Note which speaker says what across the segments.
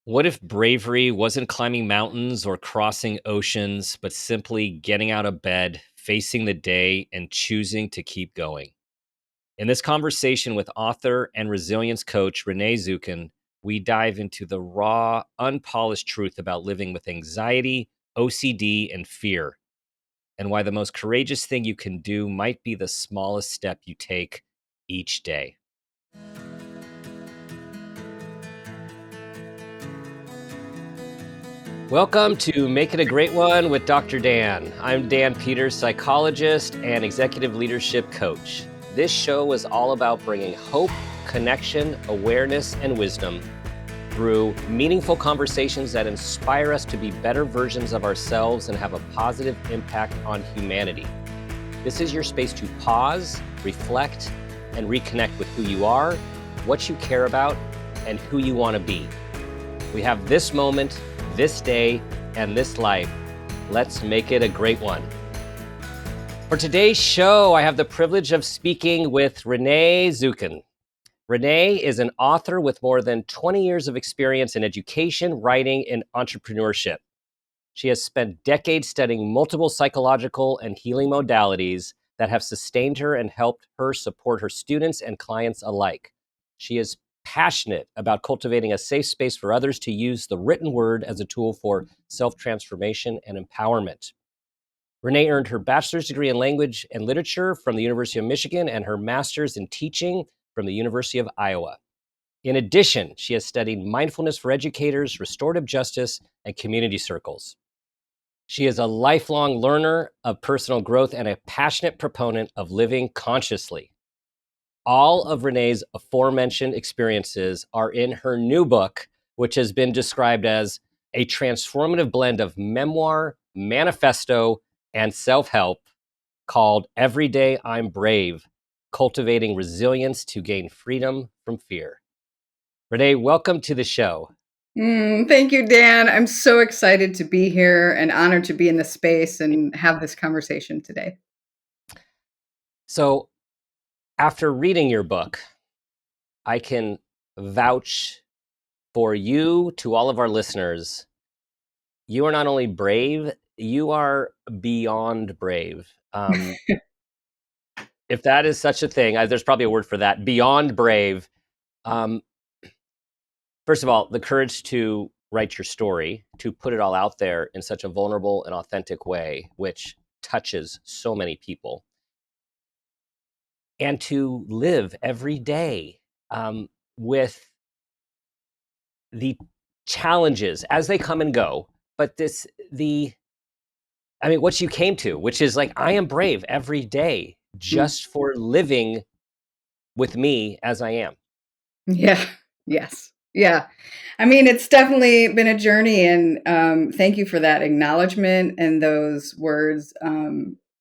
Speaker 1: What if bravery wasn't climbing mountains or crossing oceans, but simply getting out of bed, facing the day, and choosing to keep going? In this conversation with author and resilience coach Renee Zukin, we dive into the raw, unpolished truth about living with anxiety, OCD, and fear, and why the most courageous thing you can do might be the smallest step you take each day. Welcome to Make It a Great One with Dr. Dan. I'm Dan Peters, psychologist and executive leadership coach. This show is all about bringing hope, connection, awareness, and wisdom through meaningful conversations that inspire us to be better versions of ourselves and have a positive impact on humanity. This is your space to pause, reflect, and reconnect with who you are, what you care about, and who you want to be. We have this moment, this day, and this life. Let's make it a great one. For today's show, I have the privilege of speaking with Renee Zukin. Renee is an author with more than 20 years of experience in education, writing, and entrepreneurship. She has spent decades studying multiple psychological and healing modalities that have sustained her and helped her support her students and clients alike. She is passionate about cultivating a safe space for others to use the written word as a tool for self-transformation and empowerment. Renee earned her bachelor's degree in language and literature from the University of Michigan and her master's in teaching from the University of Iowa. In addition, she has studied mindfulness for educators, restorative justice, and community circles. She is a lifelong learner of personal growth and a passionate proponent of living consciously. All of Renee's aforementioned experiences are in her new book, which has been described as a transformative blend of memoir, manifesto, and self-help called Every Day I'm Brave, Cultivating Resilience to Gain Freedom from Fear. Renee, welcome to the show.
Speaker 2: Thank you, Dan. I'm so excited to be here and honored to be in this space and have this conversation today.
Speaker 1: So, after reading your book, I can vouch for you to all of our listeners. You are not only brave, you are beyond brave. If that is such a thing, there's probably a word for that, beyond brave. Um, First of all, the courage to write your story, to put it all out there in such a vulnerable and authentic way, which touches so many people, and to live every day with the challenges as they come and go. But what you came to, which is like, I am brave every day
Speaker 2: Mm.
Speaker 1: just for living with me as I am.
Speaker 2: Yeah. Yes. Yeah. I mean, it's definitely been a journey, and thank you for that acknowledgement and those words.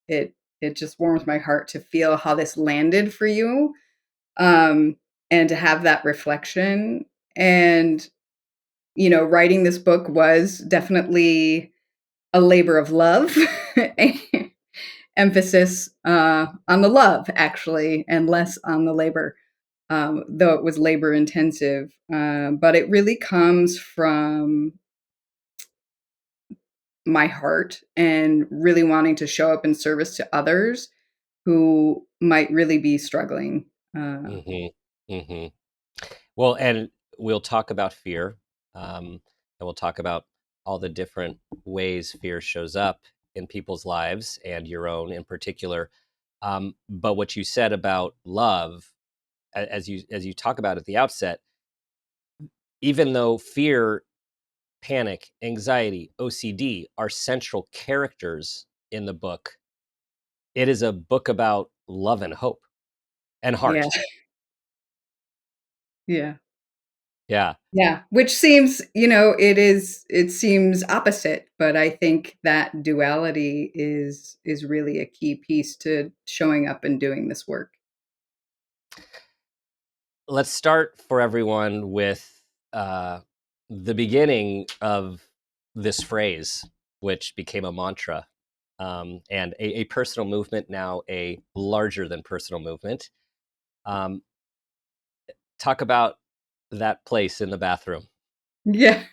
Speaker 2: It just warms my heart to feel how this landed for you, and to have that reflection. And writing this book was definitely a labor of love. Emphasis on the love, actually, and less on the labor, though it was labor intensive. But it really comes from my heart and really wanting to show up in service to others who might really be struggling.
Speaker 1: Hmm. Hmm. Well, and we'll talk about fear, and we'll talk about all the different ways fear shows up in people's lives and your own in particular. But what you said about love, as you talk about at the outset, even though fear, panic, anxiety, OCD are central characters in the book, it is a book about love and hope and
Speaker 2: Yeah,
Speaker 1: heart.
Speaker 2: yeah.
Speaker 1: Yeah.
Speaker 2: Yeah, which seems, it seems opposite, but I think that duality is really a key piece to showing up and doing this work.
Speaker 1: Let's start for everyone with uh, the beginning of this phrase, which became a mantra, and a personal movement, now a larger than personal movement. Um, Talk about that place in the bathroom.
Speaker 2: Yeah.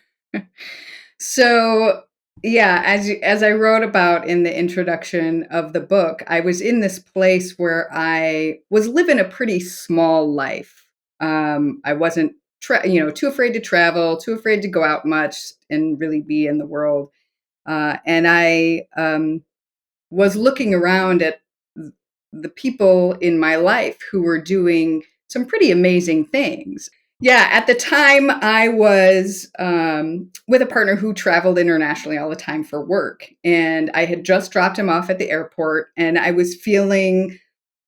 Speaker 2: So, yeah, as I wrote about in the introduction of the book, I was in this place where I was living a pretty small life. I wasn't, too afraid to travel, too afraid to go out much and really be in the world. And I was looking around at the people in my life who were doing some pretty amazing things. Yeah, at the time I was with a partner who traveled internationally all the time for work. And I had just dropped him off at the airport, and I was feeling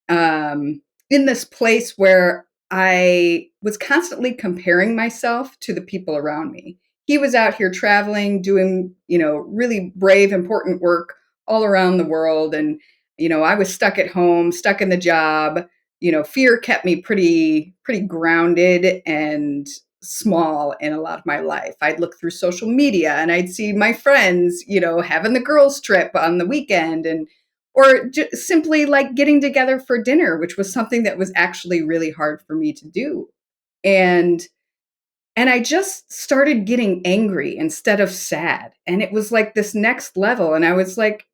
Speaker 2: in this place where I was constantly comparing myself to the people around me. He was out here traveling, doing, really brave, important work all around the world. And, I was stuck at home, stuck in the job. Fear kept me pretty grounded and small in a lot of my life. I'd look through social media and I'd see my friends, having the girls' trip on the weekend, and or simply like getting together for dinner, which was something that was actually really hard for me to do. And I just started getting angry instead of sad. And it was like this next level. And I was like,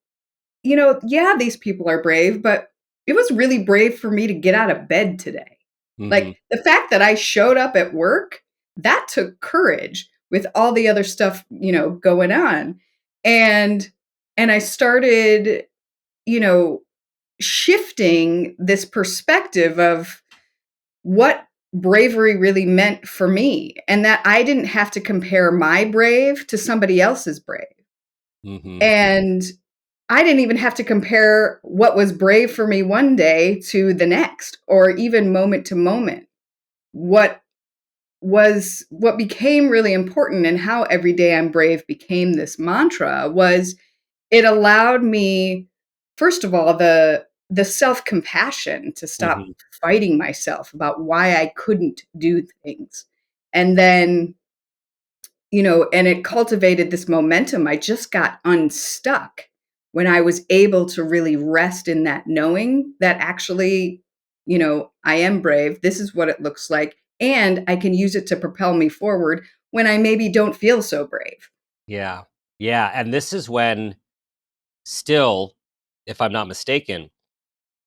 Speaker 2: yeah, these people are brave, but it was really brave for me to get out of bed today.
Speaker 1: Hmm.
Speaker 2: Like the fact that I showed up at work, that took courage with all the other stuff, going on. And I started, you know, shifting this perspective of what bravery really meant for me, and that I didn't have to compare my brave to somebody else's brave.
Speaker 1: Hmm.
Speaker 2: And I didn't even have to compare what was brave for me one day to the next, or even moment to moment. What became really important, and how every day I'm brave became this mantra, was it allowed me, first of all, the self-compassion to stop
Speaker 1: Hmm.
Speaker 2: fighting myself about why I couldn't do things. And then, and it cultivated this momentum. I just got unstuck when I was able to really rest in that knowing that actually, I am brave. This is what it looks like. And I can use it to propel me forward when I maybe don't feel so brave.
Speaker 1: Yeah. Yeah. And this is when, still, if I'm not mistaken,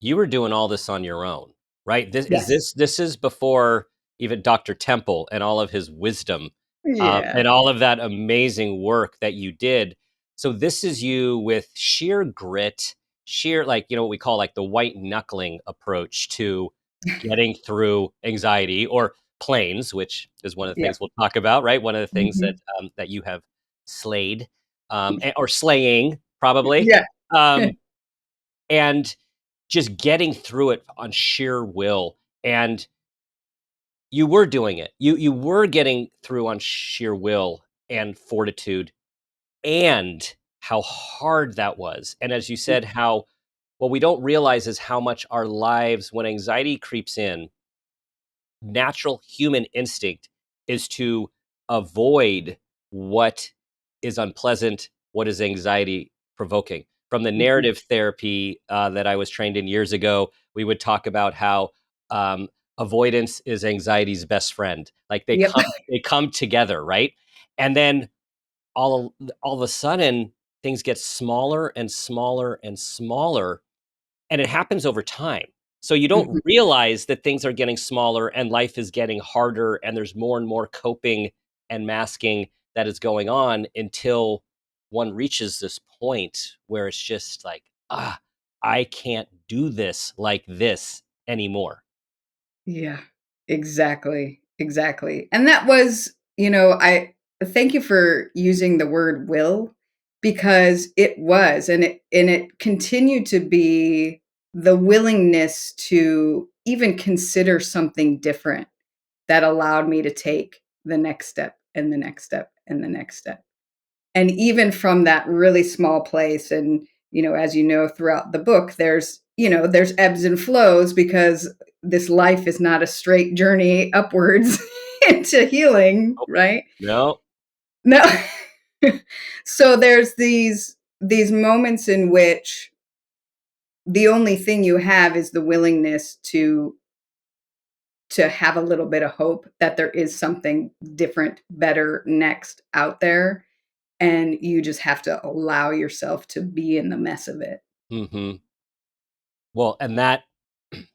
Speaker 1: you were doing all this on your own, right?
Speaker 2: Yes.
Speaker 1: This is before even Dr. Temple and all of his wisdom,
Speaker 2: Yeah.
Speaker 1: and all of that amazing work that you did. So this is you with sheer grit, sheer, like, what we call like the white knuckling approach to getting through anxiety, or planes, which is one of the
Speaker 2: Yeah.
Speaker 1: things we'll talk about, right? One of the things that
Speaker 2: Mhm.
Speaker 1: that you have slayed, or slaying probably.
Speaker 2: Yeah.
Speaker 1: Um, and just getting through it on sheer will. And you were doing it. You were getting through on sheer will and fortitude, and how hard that was. And as you said, how, what we don't realize is how much our lives, when anxiety creeps in, natural human instinct is to avoid what is unpleasant, what is anxiety provoking. From the
Speaker 2: Mhm.
Speaker 1: narrative therapy that I was trained in years ago, we would talk about how, um, avoidance is anxiety's best friend. Like
Speaker 2: Yep.
Speaker 1: they come together, right? And then all of a sudden, things get smaller and smaller and smaller, and it happens over time. So you don't
Speaker 2: Mhm.
Speaker 1: realize that things are getting smaller and life is getting harder, and there's more and more coping and masking that is going on, until one reaches this point where it's just like, I can't do this like this anymore.
Speaker 2: Yeah. Exactly. Exactly. And that was, I thank you for using the word will, because it was, and it continued to be, the willingness to even consider something different that allowed me to take the next step and the next step and the next step. And even from that really small place, and as throughout the book, there's ebbs and flows, because this life is not a straight journey upwards into healing,
Speaker 1: Nope.
Speaker 2: right?
Speaker 1: No.
Speaker 2: No. So there's these moments in which the only thing you have is the willingness to to have a little bit of hope that there is something different, better, next out there. And you just have to allow yourself to be in the mess of it.
Speaker 1: Hmm. Well, and that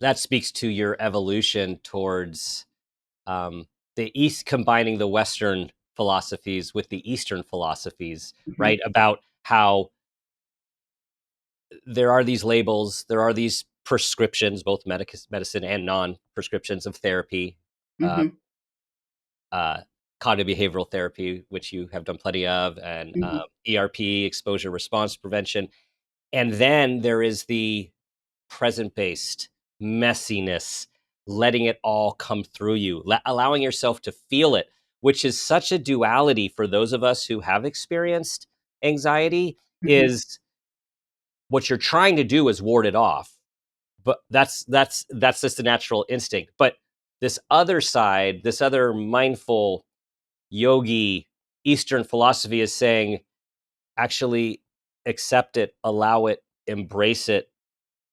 Speaker 1: that speaks to your evolution towards the East, combining the Western philosophies with the Eastern philosophies,
Speaker 2: Mhm,
Speaker 1: right? About how there are these labels, there are these prescriptions, both medicine and non-prescriptions of therapy, uh,
Speaker 2: mhm,
Speaker 1: uh, cognitive behavioral therapy, which you have done plenty of, and
Speaker 2: mhm,
Speaker 1: ERP, exposure response prevention. And then there is the present based messiness, letting it all come through you, allowing yourself to feel it, which is such a duality for those of us who have experienced anxiety.
Speaker 2: mhm.
Speaker 1: Is what you're trying to do is ward it off, but that's just a natural instinct. But this other side, this other mindful yogi Eastern philosophy is saying, actually accept it, allow it, embrace it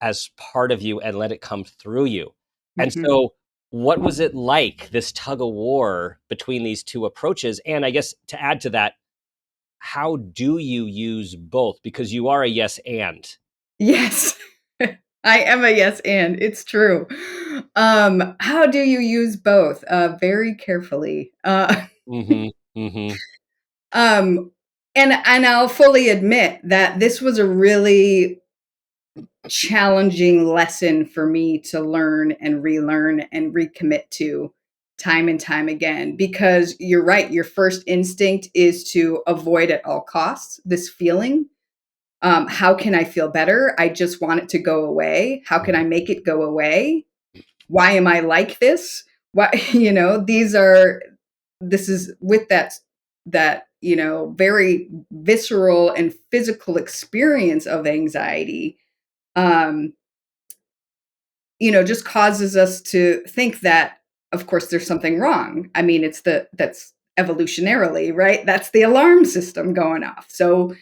Speaker 1: as part of you, and let it come through you. And
Speaker 2: Mhm.
Speaker 1: so, what was it like, this tug of war between these two approaches? And I guess to add to that, how do you use both? Because you are a yes and.
Speaker 2: Yes. I am a yes and, it's true. How do you use both? Very carefully.
Speaker 1: Mm-hmm. Mm-hmm.
Speaker 2: Um, and I'll fully admit that this was a really challenging lesson for me to learn and relearn and recommit to time and time again, because you're right, your first instinct is to avoid at all costs this feeling. How can I feel better? I just want it to go away. How can I make it go away? Why am I like this? Why, this is with that, very visceral and physical experience of anxiety. Um, just causes us to think that, of course, there's something wrong. I mean, that's evolutionarily, right? That's the alarm system going off. So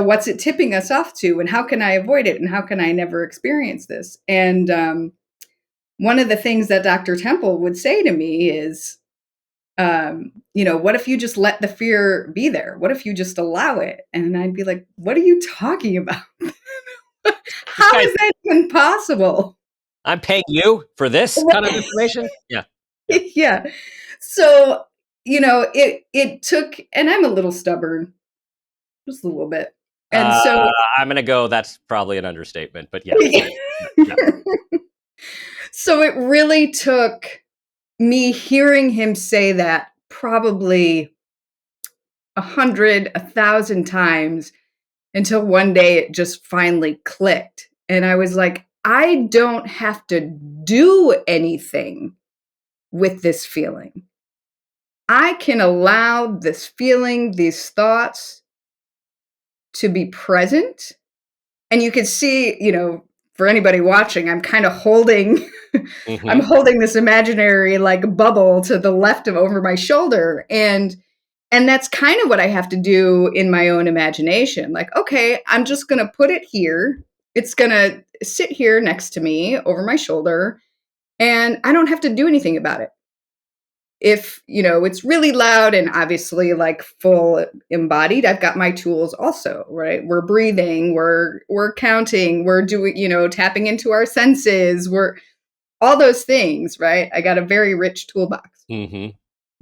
Speaker 2: what's it tipping us off to, and how can I avoid it, and how can I never experience this? And one of the things that Dr. Temple would say to me is, what if you just let the fear be there? What if you just allow it? And I'd be like, what are you talking about?
Speaker 1: This
Speaker 2: How
Speaker 1: guy's,
Speaker 2: is that even possible?
Speaker 1: I'm paying you for this kind of information. Yeah. Yeah.
Speaker 2: Yeah. So, it took, and I'm a little stubborn, just a little bit. And
Speaker 1: Uh,
Speaker 2: so
Speaker 1: I'm gonna go. That's probably an understatement, but yes. Yeah. Yeah.
Speaker 2: so it really took me hearing him say that probably 100, 1,000 times until one day it just finally clicked. And I was like, I don't have to do anything with this feeling. I can allow this feeling, these thoughts to be present. And you can see, for anybody watching, I'm kind of holding I'm
Speaker 1: Mm-hmm.
Speaker 2: holding this imaginary like bubble to the left of over my shoulder, and that's kind of what I have to do in my own imagination. Like, okay, I'm just going to put it here. It's going to sit here next to me over my shoulder, and I don't have to do anything about it. If, it's really loud and obviously like full embodied, I've got my tools also, right? We're breathing, we're counting, we're doing, tapping into our senses, we're all those things, right? I got a very rich toolbox.
Speaker 1: Mm-hmm.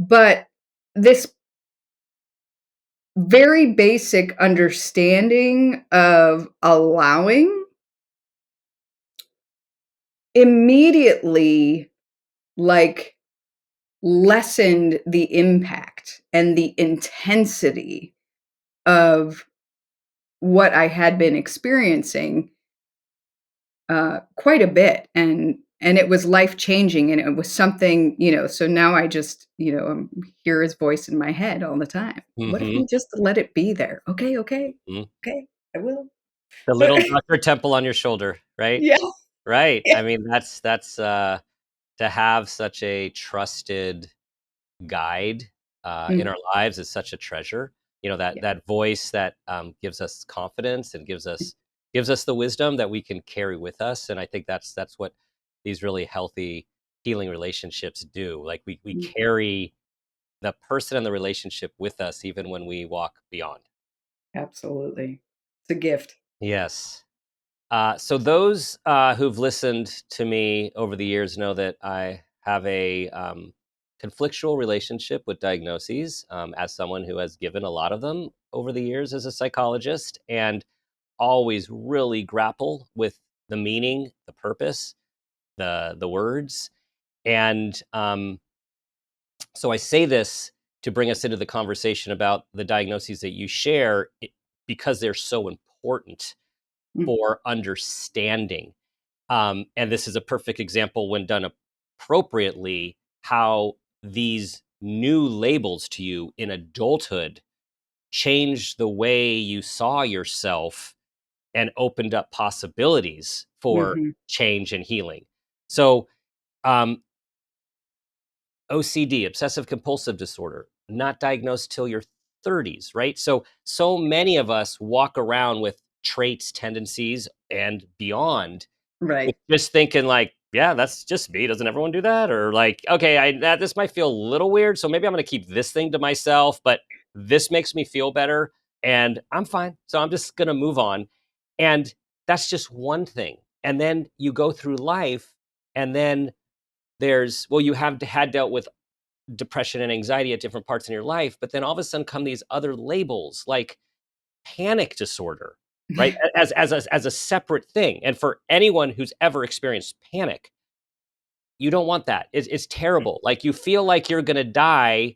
Speaker 2: But this very basic understanding of allowing immediately, like, lessened the impact and the intensity of what I had been experiencing, quite a bit, and it was life changing, and it was something, so now I just, hear his voice in my head all the time. What if
Speaker 1: Mm-hmm.
Speaker 2: you just let it be there? Okay, okay,
Speaker 1: Mm-hmm.
Speaker 2: okay, I will.
Speaker 1: The little Dr. Temple on your shoulder, right?
Speaker 2: Yeah,
Speaker 1: Right.
Speaker 2: yeah.
Speaker 1: I mean, that's to have such a trusted guide in
Speaker 2: Mm,
Speaker 1: our lives is such a treasure.
Speaker 2: yeah.
Speaker 1: That voice that gives us confidence and gives us the wisdom that we can carry with us. And I think that's what these really healthy healing relationships do. Like we
Speaker 2: Mm,
Speaker 1: carry the person and the relationship with us even when we walk beyond.
Speaker 2: absolutely. It's a gift.
Speaker 1: Yes. So those who've listened to me over the years know that I have a conflictual relationship with diagnoses, as someone who has given a lot of them over the years as a psychologist, and always really grapple with the meaning, the purpose, the words, and so I say this to bring us into the conversation about the diagnoses that you share, because they're so important
Speaker 2: Mm,
Speaker 1: for understanding. And this is a perfect example, when done appropriately, how these new labels to you in adulthood changed the way you saw yourself and opened up possibilities for
Speaker 2: mhm.
Speaker 1: change and healing. So, um, OCD, obsessive compulsive disorder, not diagnosed till your 30s, right? So many of us walk around with traits, tendencies, and beyond, with
Speaker 2: Right.
Speaker 1: just thinking like, yeah, that's just me. Doesn't everyone do that? Or like, okay, this might feel a little weird, so maybe I'm going to keep this thing to myself, but this makes me feel better, and I'm fine. So I'm just going to move on. And that's just one thing. And then you go through life, and then you have had dealt with depression and anxiety at different parts in your life, but then all of a sudden come these other labels like panic disorder, right? As a separate thing. And for anyone who's ever experienced panic, you don't want that. It's terrible. Like, you feel like you're going to die,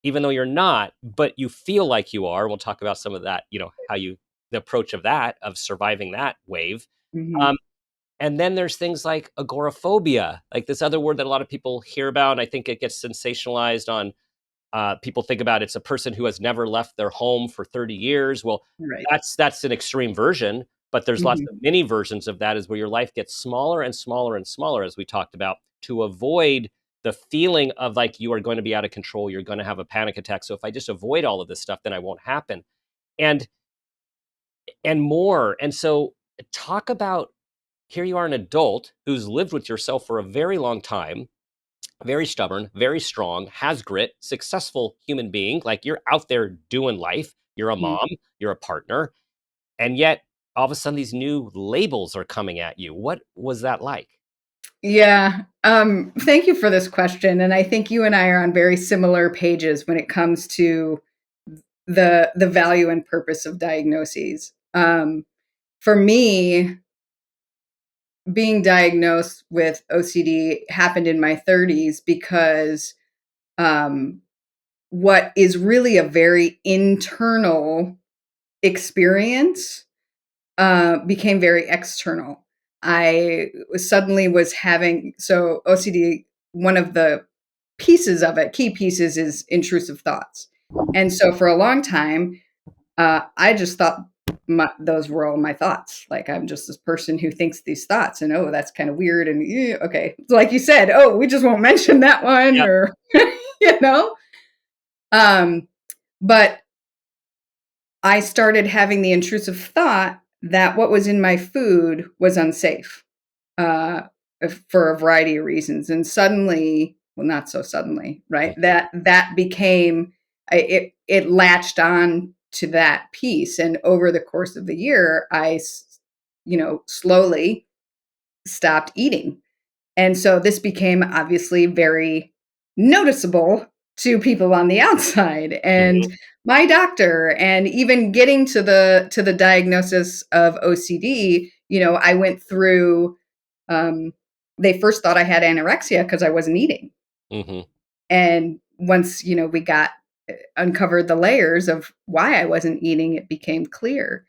Speaker 1: even though you're not, but you feel like you are. We'll talk about some of that, how the approach of that, of surviving that wave.
Speaker 2: Mhm.
Speaker 1: Um, and then there's things like agoraphobia, like this other word that a lot of people hear about. And I think it gets sensationalized on, people think about, it's a person who has never left their home for 30 years. Well,
Speaker 2: Right.
Speaker 1: that's an extreme version, but there's lots
Speaker 2: Mhm.
Speaker 1: of mini versions of that, is where your life gets smaller and smaller and smaller, as we talked about, to avoid the feeling of like you are going to be out of control, you're going to have a panic attack. So if I just avoid all of this stuff, then I won't happen. And more. And so talk about, here you are, an adult who's lived with yourself for a very long time, very stubborn, very strong, has grit, successful human being. Like, you're out there doing life. You're a
Speaker 2: Mm.
Speaker 1: mom, you're a partner, and yet all of a sudden these new labels are coming at you. What was that like?
Speaker 2: Yeah. Thank you for this question. And I think you and I are on very similar pages when it comes to the value and purpose of diagnoses. For me, being diagnosed with OCD happened in my 30s because um, what is really a very internal experience became very external. I suddenly was having so OCD. One of the pieces of it, key pieces, is intrusive thoughts, and so for a long time, I just thought those were all my thoughts. Like, I'm just this person who thinks these thoughts, and oh, that's kind of weird. And okay, like you said, oh, we just won't mention that one,
Speaker 1: Yep.
Speaker 2: or you know. Um, but I started having the intrusive thought that what was in my food was unsafe, uh, for a variety of reasons. And suddenly, well, not so suddenly, right?
Speaker 1: Mhm.
Speaker 2: That became it latched on to that piece, and over the course of the year, slowly stopped eating, and so this became obviously very noticeable to people on the outside, and
Speaker 1: Mhm.
Speaker 2: my doctor, and even getting to the diagnosis of OCD, I went through, um, they first thought I had anorexia because I wasn't eating.
Speaker 1: Mhm.
Speaker 2: And once, we got uncovered the layers of why I wasn't eating, it became clear.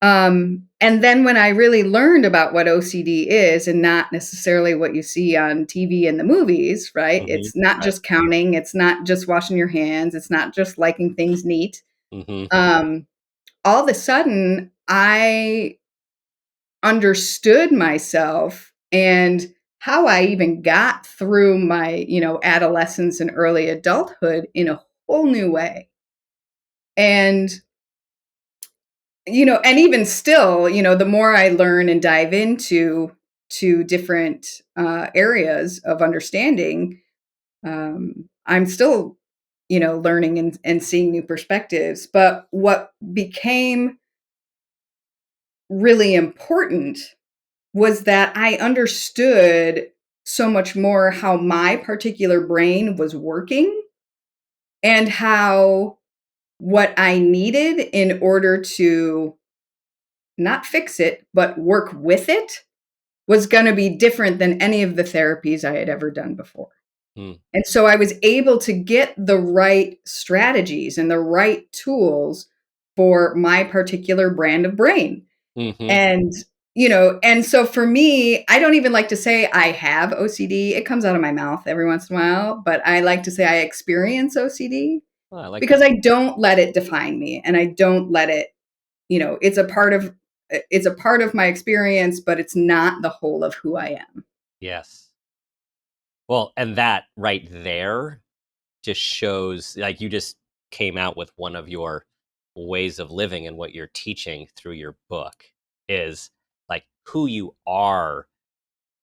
Speaker 2: And then when I really learned about what OCD is, and not necessarily what you see on TV and the movies, right?
Speaker 1: Mhm.
Speaker 2: It's not
Speaker 1: Right.
Speaker 2: just counting, it's not just washing your hands, it's not just liking things neat.
Speaker 1: Mhm.
Speaker 2: Um, all of a sudden, I understood myself and how I even got through my, adolescence and early adulthood in a whole new way. And and even still, the more I learn and dive into to different areas of understanding, I'm still, learning and seeing new perspectives. But what became really important was that I understood so much more how my particular brain was working and how what I needed in order to not fix it, but work with it was going to be different than any of the therapies I had ever done before.
Speaker 1: Mm.
Speaker 2: And so I was able to get the right strategies and the right tools for my particular brand of brain.
Speaker 1: Mm-hmm.
Speaker 2: And, and so for me, I don't even like to say I have OCD. It comes out of my mouth every once in a while, but I like to say I experience OCD
Speaker 1: Well, I like
Speaker 2: because
Speaker 1: that.
Speaker 2: I don't let it define me, and I don't let it, it's a part of my experience, but it's not the whole of who I am.
Speaker 1: Yes. Well, and that right there just shows, like, you just came out with one of your ways of living, and what you're teaching through your book is like who you are.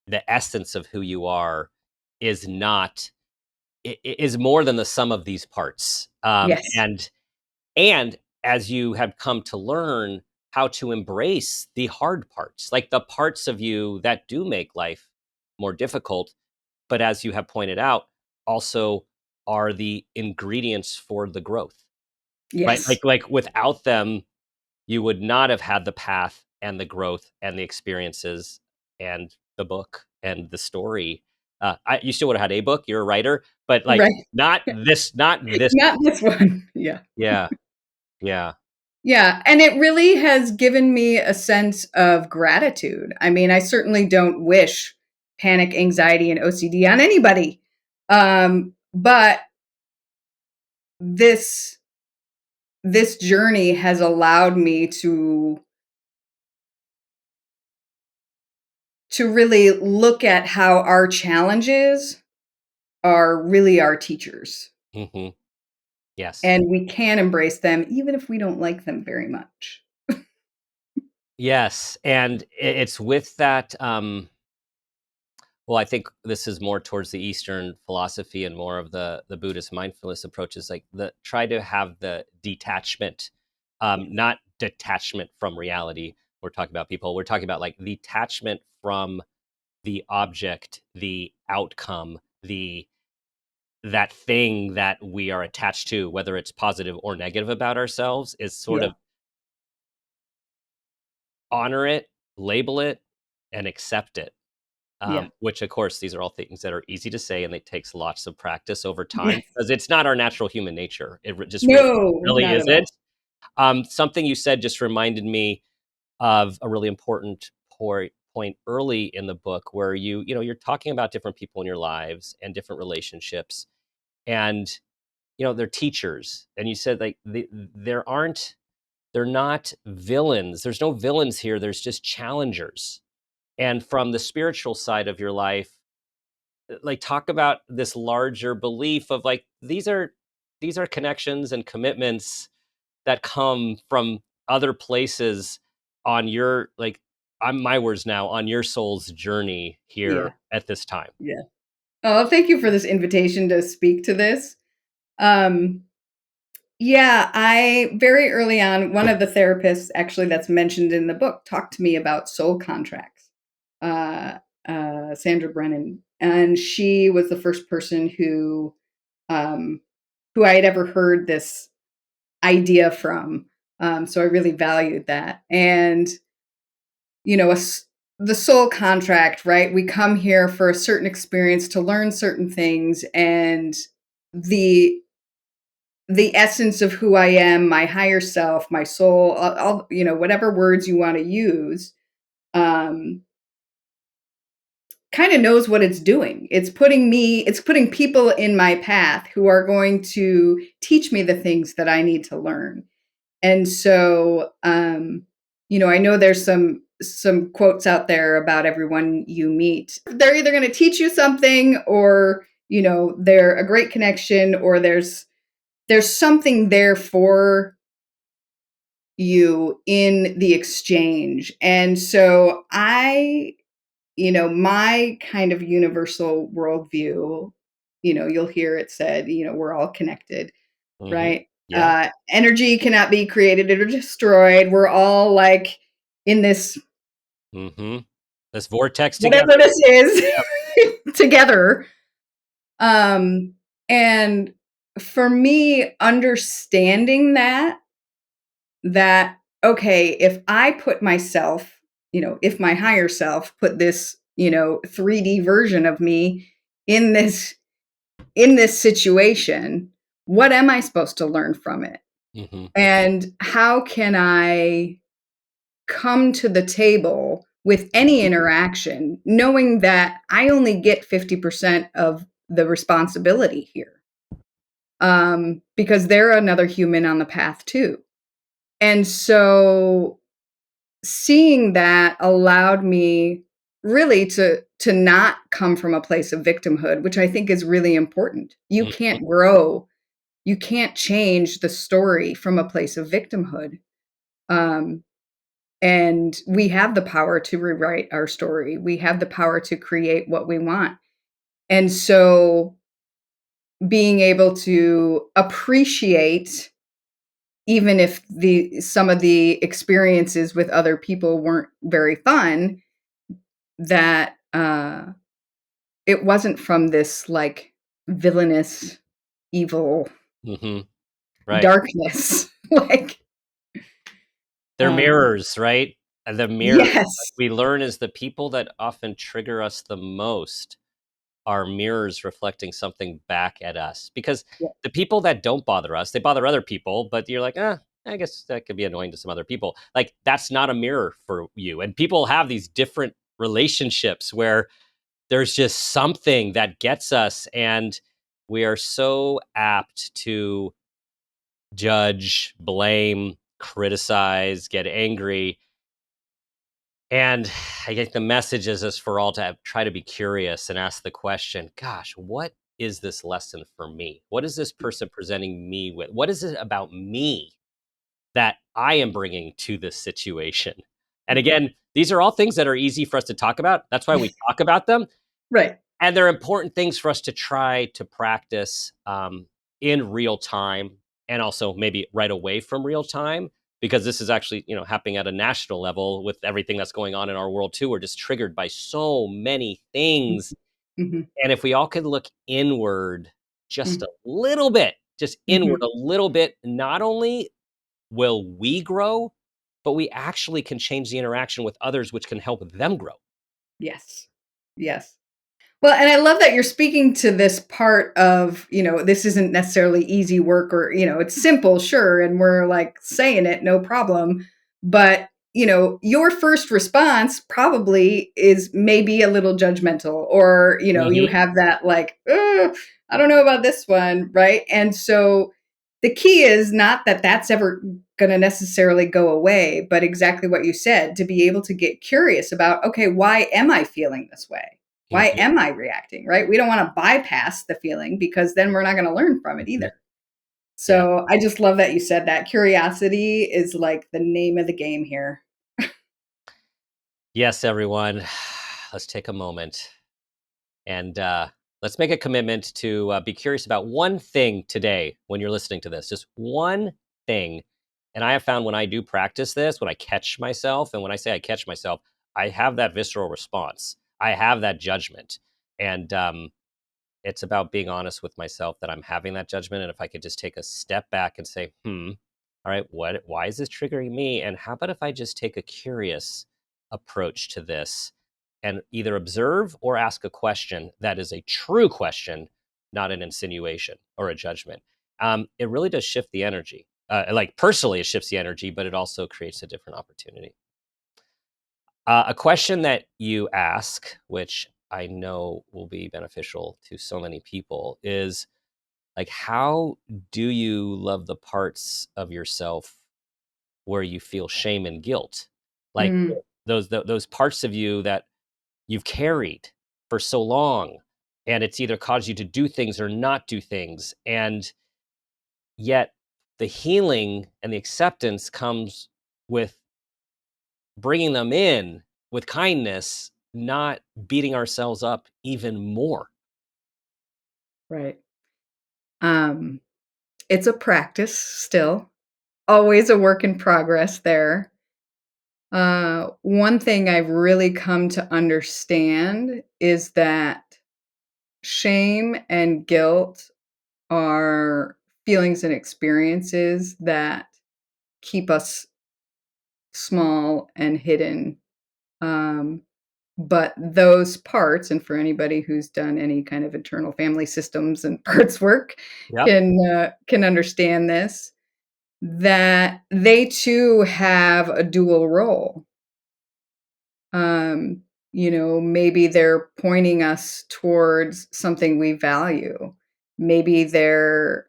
Speaker 1: The essence of who you are is not is more than the sum of these parts.
Speaker 2: Yes.
Speaker 1: And as you have come to learn how to embrace the hard parts, like the parts of you that do make life more difficult, but as you have pointed out, also are the ingredients for the growth, right?
Speaker 2: Yes.
Speaker 1: Like without them, you would not have had the path and the growth and the experiences and the book and the story. You still would have had a book. You're a writer, but like
Speaker 2: Right.
Speaker 1: not this.
Speaker 2: Not this one. Yeah.
Speaker 1: Yeah, yeah.
Speaker 2: Yeah, and it really has given me a sense of gratitude. I mean, I certainly don't wish panic, anxiety, and OCD on anybody. But this journey has allowed me to really look at how our challenges are really our teachers,
Speaker 1: Hmm. Yes.
Speaker 2: and we can embrace them even if we don't like them very much.
Speaker 1: Yes, and it's with that. Well, I think this is more towards the Eastern philosophy and more of the Buddhist mindfulness approaches, like the try to have the detachment, not detachment from reality. We're talking about people. We're talking about like detachment from the object, the outcome, the that thing that we are attached to, whether it's positive or negative about ourselves, is sort
Speaker 2: Yeah,
Speaker 1: of honor it, label it, and accept it.
Speaker 2: yeah.
Speaker 1: Which, of course, these are all things that are easy to say, and it takes lots of practice over time
Speaker 2: Yes.
Speaker 1: because it's not our natural human nature. Just
Speaker 2: No,
Speaker 1: really
Speaker 2: not at all.
Speaker 1: isn't. Something you said just reminded me of a really important point early in the book where you're talking about different people in your lives and different relationships, and they're teachers, and you said like they're not villains. There's no villains here. There's just challengers. And from the spiritual side of your life, like talk about this larger belief of like these are connections and commitments that come from other places on your like I'm my words now on your soul's journey
Speaker 2: Yeah,
Speaker 1: here at this time.
Speaker 2: yeah. Oh, thank you for this invitation to speak to this. Um, yeah, I very early on, one of the therapists actually that's mentioned in the book talked to me about soul contracts. Uh, Sandra Brennan, and she was the first person um, who I had ever heard this idea from. So I really valued that. And you know, the soul contract, right? We come here for a certain experience to learn certain things, and the the essence of who I am, my higher self, my soul, all whatever words you want to use, um, kind of knows what it's doing. It's putting people in my path who are going to teach me the things that I need to learn. And so, I know there's some quotes out there about everyone you meet. They're either going to teach you something, or they're a great connection, or there's something there for you in the exchange. And so I my kind of universal worldview, you'll hear it said, we're all connected,
Speaker 1: Hmm.
Speaker 2: right?
Speaker 1: Yeah.
Speaker 2: Energy cannot be created or destroyed. We're all like in this,
Speaker 1: Hmm. This vortex
Speaker 2: whatever
Speaker 1: together.
Speaker 2: this is,
Speaker 1: Yep.
Speaker 2: together. And for me, understanding that, okay, if I put myself, if my higher self put this, 3D version of me in this situation, what am I supposed to learn from it?
Speaker 1: Hmm.
Speaker 2: And how can I come to the table with any interaction knowing that I only get 50% of the responsibility here? Because they're another human on the path too. And so seeing that allowed me really to not come from a place of victimhood, which I think is really important. You
Speaker 1: Hmm.
Speaker 2: can't grow, you can't change the story from a place of victimhood. Um, and we have the power to rewrite our story. We have the power to create what we want. And so being able to appreciate, even if the some of the experiences with other people weren't very fun, that it wasn't from this like villainous, evil
Speaker 1: Hmm. Right.
Speaker 2: darkness. Like,
Speaker 1: They're
Speaker 2: um,
Speaker 1: mirrors, right? And the mirror, like
Speaker 2: yes,
Speaker 1: we learn, is the people that often trigger us the most are mirrors reflecting something back at us. Because
Speaker 2: yeah,
Speaker 1: the people that don't bother us, they bother other people, but you're like, I guess that could be annoying to some other people. Like that's not a mirror for you. And people have these different relationships where there's just something that gets us, and we are so apt to judge, blame, criticize, get angry. And I think the message is for all to try to be curious and ask the question, gosh, what is this lesson for me? What is this person presenting me with? What is it about me that I am bringing to this situation? And again, these are all things that are easy for us to talk about. That's why we talk about them.
Speaker 2: right.
Speaker 1: And they're important things for us to try to practice in real time, and also maybe right away from real time, because this is actually happening at a national level with everything that's going on in our world too. We're just triggered by so many things,
Speaker 2: Hmm.
Speaker 1: and if we all could look inward just
Speaker 2: Hmm.
Speaker 1: a little bit, just inward
Speaker 2: Hmm.
Speaker 1: a little bit, not only will we grow, but we actually can change the interaction with others, which can help them grow.
Speaker 2: Yes, yes. Well, and I love that you're speaking to this part of, this isn't necessarily easy work, or, it's simple, sure. And we're like saying it, no problem. But, your first response probably is maybe a little judgmental, or, you
Speaker 1: Hmm.
Speaker 2: have that like, I don't know about this one. Right. And so the key is not that that's ever going to necessarily go away, but exactly what you said, to be able to get curious about, okay, why am I feeling this way? Why
Speaker 1: Hmm.
Speaker 2: am I reacting? Right? We don't want to bypass the feeling, because then we're not going to learn from it either.
Speaker 1: Yeah.
Speaker 2: So I just love that you said that. Curiosity is like the name of the game here.
Speaker 1: Yes, everyone. Let's take a moment and let's make a commitment to be curious about one thing today when you're listening to this. Just one thing. And I have found when I do practice this, when I catch myself, and when I say I catch myself, I have that visceral response. I have that judgment. And it's about being honest with myself that I'm having that judgment. And if I could just take a step back and say, all right, why is this triggering me? And how about if I just take a curious approach to this and either observe or ask a question that is a true question, not an insinuation or a judgment? It really does shift the energy. Like personally, it shifts the energy, but it also creates a different opportunity. A question that you ask, which I know will be beneficial to so many people, is like, how do you love the parts of yourself where you feel shame and guilt? Like
Speaker 2: Mm,
Speaker 1: those parts of you that you've carried for so long, and it's either caused you to do things or not do things, and yet the healing and the acceptance comes with bringing them in with kindness not beating ourselves up even more.
Speaker 2: Right. Um, it's a practice still, always a work in progress there. One thing I've really come to understand is that shame and guilt are feelings and experiences that keep us small and hidden. Um, but those parts, and for anybody who's done any kind of internal family systems and parts work,
Speaker 1: Yep.
Speaker 2: can understand this, that they too have a dual role. Um, maybe they're pointing us towards something we value. Maybe they're,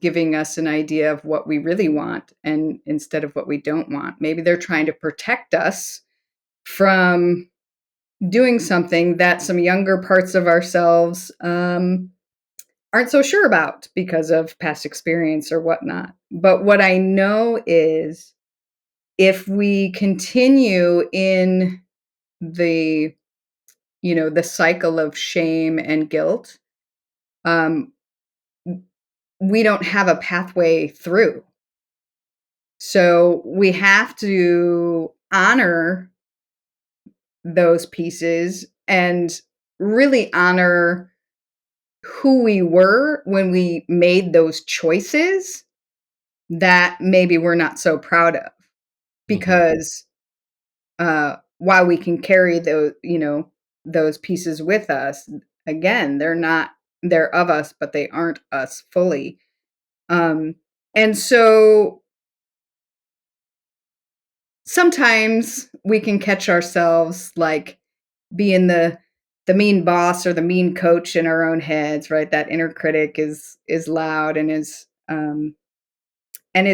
Speaker 2: giving us an idea of what we really want and instead of what we don't want. Maybe they're trying to protect us from doing something that some younger parts of ourselves aren't so sure about because of past experience or whatnot. But what I know is if we continue in the the cycle of shame and guilt, um, we don't have a pathway through. So we have to honor those pieces and really honor who we were when we made those choices that maybe we're not so proud of.
Speaker 1: Hmm.
Speaker 2: Because while we can carry those, those pieces with us, again, they're of us, but they aren't us fully. Um, and so sometimes we can catch ourselves like being the mean boss or the mean coach in our own heads, right? That inner critic is loud and and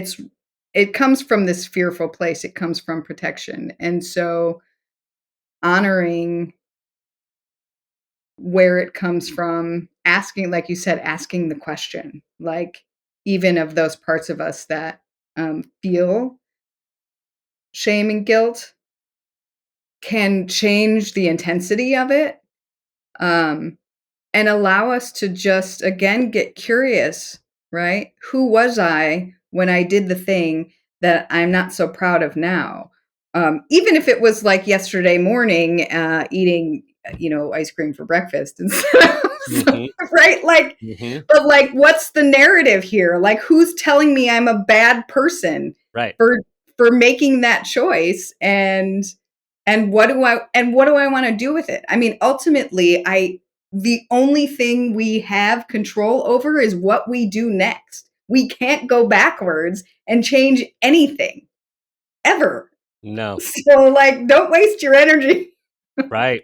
Speaker 2: it comes from this fearful place. It comes from protection. And so honoring where it comes from, asking, like you said, asking the question, like even of those parts of us that feel shame and guilt can change the intensity of it, um, and allow us to just again get curious, right? Who was I when I did the thing that I'm not so proud of now? Even if it was like yesterday morning, eating, ice cream for breakfast, and
Speaker 1: Hmm.
Speaker 2: right? Like,
Speaker 1: Hmm.
Speaker 2: but like, what's the narrative here? Like, who's telling me I'm a bad person
Speaker 1: Right.
Speaker 2: for making that choice? And what do I want to do with it? I mean, ultimately, I the only thing we have control over is what we do next. We can't go backwards and change anything ever.
Speaker 1: No.
Speaker 2: So like don't waste your energy.
Speaker 1: Right.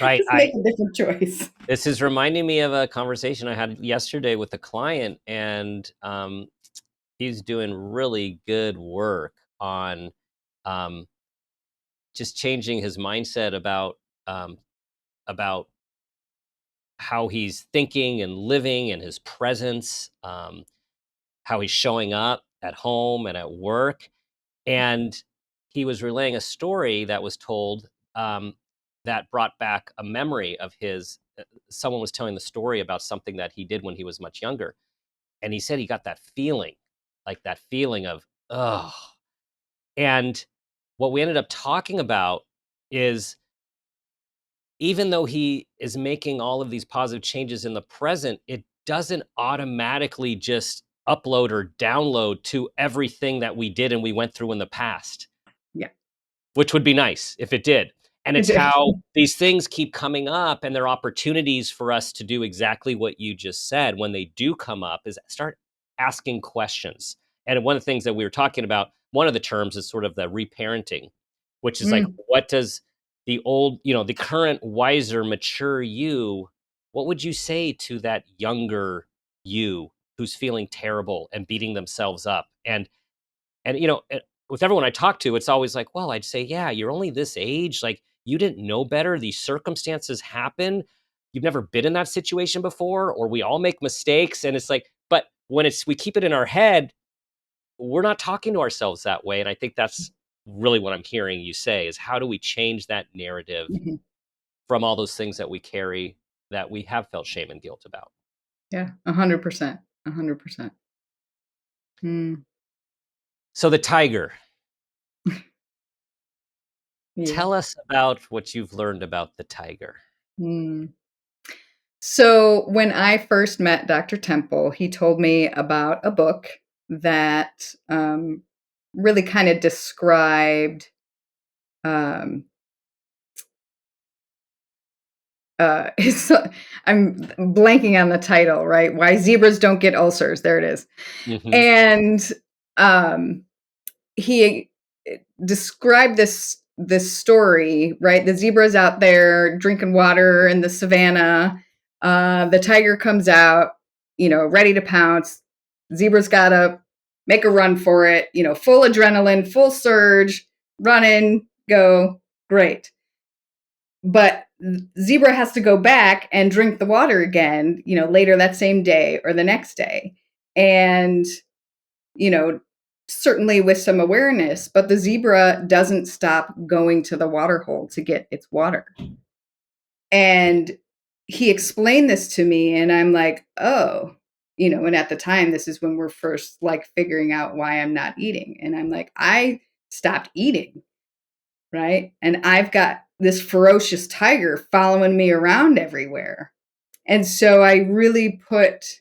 Speaker 1: Right.
Speaker 2: Just make a different choice.
Speaker 1: This is reminding me of a conversation I had yesterday with a client, and he's doing really good work on um, just changing his mindset um, about how he's thinking and living and his presence, how he's showing up at home and at work. And he was relaying a story that was told, that brought back a memory of his. Someone was telling the story about something that he did when he was much younger, and he said he got that feeling, like that feeling of oh. And what we ended up talking about is, even though he is making all of these positive changes in the present, it doesn't automatically just upload or download to everything that we did and we went through in the past,
Speaker 2: Yeah,
Speaker 1: which would be nice if it did. And
Speaker 2: I
Speaker 1: it's
Speaker 2: did.
Speaker 1: how these things keep coming up, and they're opportunities for us to do exactly what you just said. When they do come up, is start asking questions. And one of the things that we were talking about, one of the terms is sort of the reparenting, which is like,
Speaker 2: Mm,
Speaker 1: what does the old, the current wiser, mature you, what would you say to that younger you who's feeling terrible and beating themselves up? And with everyone I talk to, it's always like, well, I'd say, yeah, you're only this age. Like, you didn't know better. These circumstances happen. You've never been in that situation before, or we all make mistakes. And it's like, but when we keep it in our head, we're not talking to ourselves that way. And I think that's really what I'm hearing you say is, how do we change that narrative
Speaker 2: Mhm.
Speaker 1: from all those things that we carry that we have felt shame and guilt about?
Speaker 2: Yeah, 100%, 100%. Mm,
Speaker 1: So the tiger,
Speaker 2: yeah.
Speaker 1: tell us about what you've learned about the tiger.
Speaker 2: Mm. So when I first met Dr. Temple, he told me about a book that really kind of described. Um, it's, I'm blanking on the title, right? Why zebras don't get ulcers. There it is.
Speaker 1: Hmm.
Speaker 2: And um, he described this story, right? The zebra's out there drinking water in the savannah. The tiger comes out, ready to pounce. Zebra's got to make a run for it, full adrenaline, full surge, running, go, great. But zebra has to go back and drink the water again, later that same day or the next day. And you know, certainly with some awareness, but the zebra doesn't stop going to the water hole to get its water. And he explained this to me, and I'm like, oh, and at the time, this is when we're first like figuring out why I'm not eating. And I'm like, I stopped eating, right? And I've got this ferocious tiger following me around everywhere. And so I really put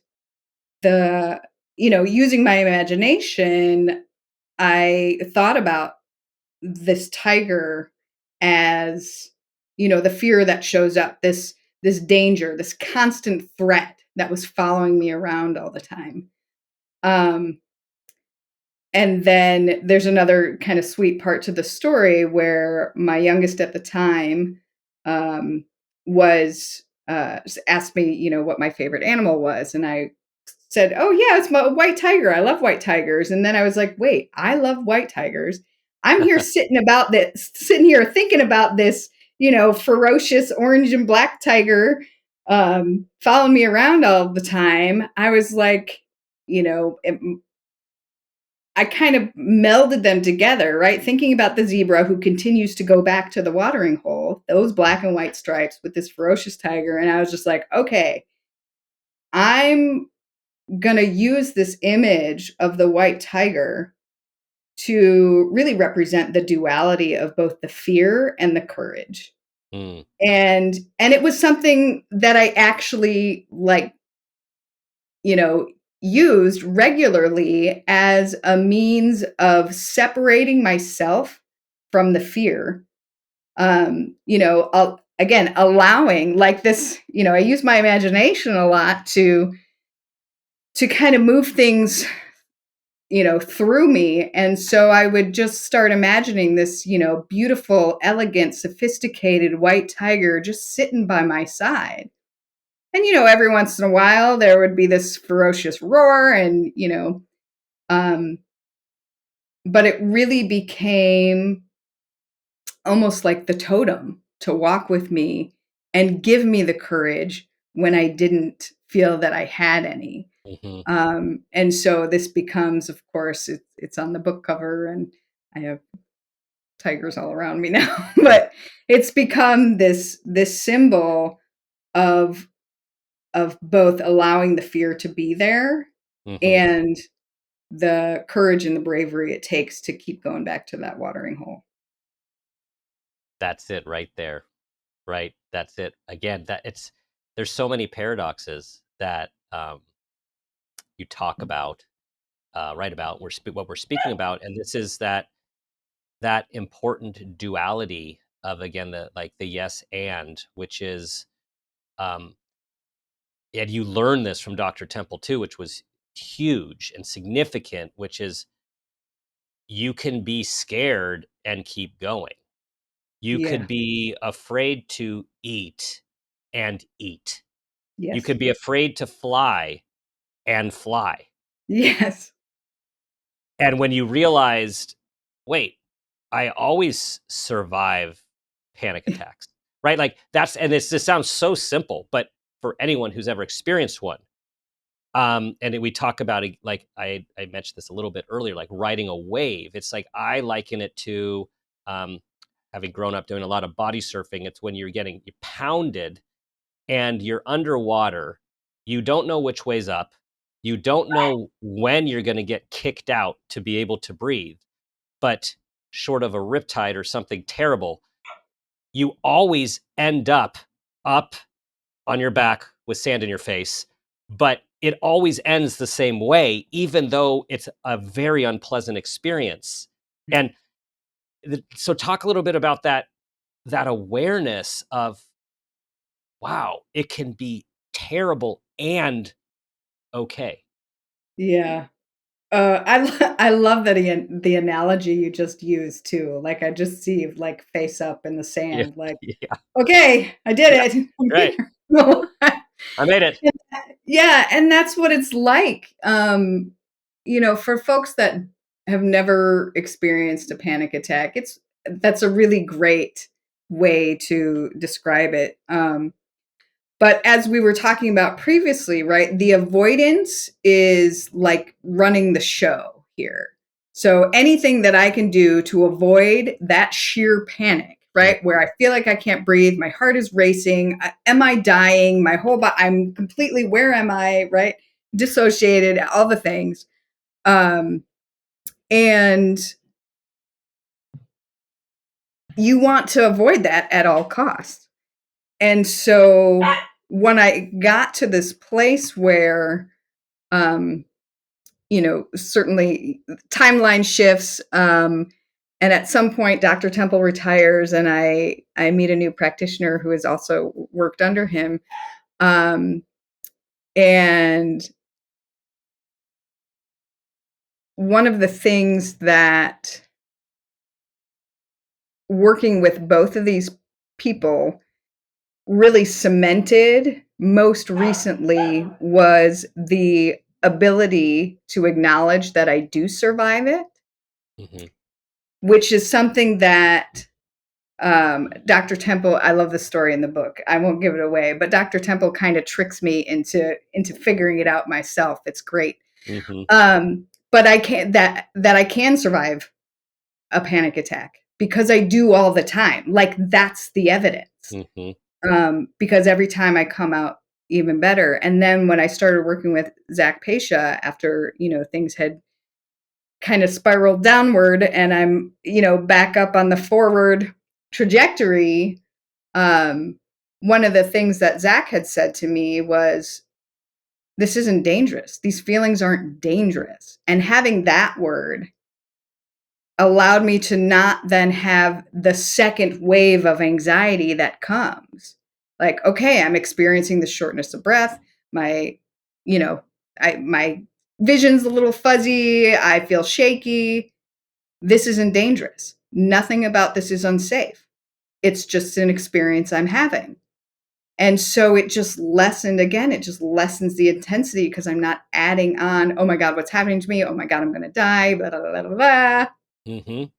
Speaker 2: the, using my imagination, I thought about this tiger as, the fear that shows up, this danger, this constant threat that was following me around all the time. Um, and then there's another kind of sweet part to the story where my youngest at the time um, was asked me, what my favorite animal was, and I said, "Oh yeah, it's my white tiger. I love white tigers." And then I was like, "Wait, I love white tigers. I'm here sitting here thinking about this, ferocious orange and black tiger following me around all the time." I was like, I kind of melded them together, right? Thinking about the zebra who continues to go back to the watering hole, those black and white stripes with this ferocious tiger. And I was just like, okay, I'm going to use this image of the white tiger to really represent the duality of both the fear and the courage.
Speaker 1: Mm,
Speaker 2: And it was something that I actually like, you know, used regularly as a means of separating myself from the fear. Again, allowing like this, I use my imagination a lot to kind of move things, through me. And so I would just start imagining this, beautiful, elegant, sophisticated white tiger just sitting by my side. And, every once in a while there would be this ferocious roar and, um, but it really became almost like the totem to walk with me and give me the courage when I didn't feel that I had any.
Speaker 1: mhm.
Speaker 2: And so this becomes, of course, it's on the book cover, and I have tigers all around me now.
Speaker 1: Yeah.
Speaker 2: But it's become this symbol of both allowing the fear to be there
Speaker 1: Mhm.
Speaker 2: and the courage and the bravery it takes to keep going back to that watering hole.
Speaker 1: That's it right there. Right. That's it. Again, there's so many paradoxes that you talk about, write about, what we're speaking about, and this is that important duality of, again, the yes and, which is, um, and you learn this from Dr. Temple too, which was huge and significant, which is, you can be scared and keep going. You could
Speaker 2: Yeah.
Speaker 1: be afraid to eat and eat. You
Speaker 2: Yes.
Speaker 1: could be afraid to fly and fly.
Speaker 2: Yes.
Speaker 1: And when you realized, wait, I always survive panic attacks, right? Like, this sounds so simple, but for anyone who's ever experienced one, And we talk about it, like I mentioned this a little bit earlier, like riding a wave. It's like I liken it to, um, having grown up doing a lot of body surfing. It's when you're getting pounded and you're underwater. You don't know which way's up. You don't know when you're going to get kicked out to be able to breathe. But short of a riptide or something terrible, you always end up on your back with sand in your face, but it always ends the same way, even though it's a very unpleasant experience. And so talk a little bit about that awareness of, wow, it can be terrible and okay.
Speaker 2: Yeah. I love that the analogy you just used too. Like, I just see you, like, face up in the
Speaker 1: Yeah.
Speaker 2: sand, like,
Speaker 1: Yeah.
Speaker 2: "Okay, I did
Speaker 1: Yeah.
Speaker 2: it. I'm
Speaker 1: Right.
Speaker 2: here." No,
Speaker 1: I made it.
Speaker 2: yeah, and that's what it's like. For folks that have never experienced a panic attack, that's a really great way to describe it. But as we were talking about previously, right, the avoidance is like running the show here. So anything that I can do to avoid that sheer panic,
Speaker 1: Mm,
Speaker 2: right, where I feel like I can't breathe, my heart is racing, am I dying, my whole body, I'm completely, where am I, right, dissociated, all the things. Um, and you want to avoid that at all costs. And so when I got to this place where, um, certainly timeline shifts. And at some point, Dr. Temple retires, and I meet a new practitioner who has also worked under him. Um, and one of the things that working with both of these people really cemented most recently was the ability to acknowledge that I do survive it,
Speaker 1: mhm.
Speaker 2: which is something that Dr. Temple, I love the story in the book. I won't give it away, but Dr. Temple kind of tricks me into figuring it out myself. It's great.
Speaker 1: Mhm.
Speaker 2: But I can survive a panic attack because I do all the time. Like, that's the evidence.
Speaker 1: Mhm.
Speaker 2: Because every time I come out even better. And then when I started working with Zach Pasha after, things had kind of spiraled downward and I'm, back up on the forward trajectory, one of the things that Zach had said to me was, this isn't dangerous. These feelings aren't dangerous. And having that word allowed me to not then have the second wave of anxiety that comes. Like, okay, I'm experiencing the shortness of breath. My, you know, my vision's a little fuzzy. I feel shaky. This isn't dangerous. Nothing about this is unsafe. It's just an experience I'm having. And so it just lessened again, it just lessens the intensity because I'm not adding on, oh my God, what's happening to me? Oh my God, I'm going to die, blah, blah, blah, blah, blah.
Speaker 1: Mhm.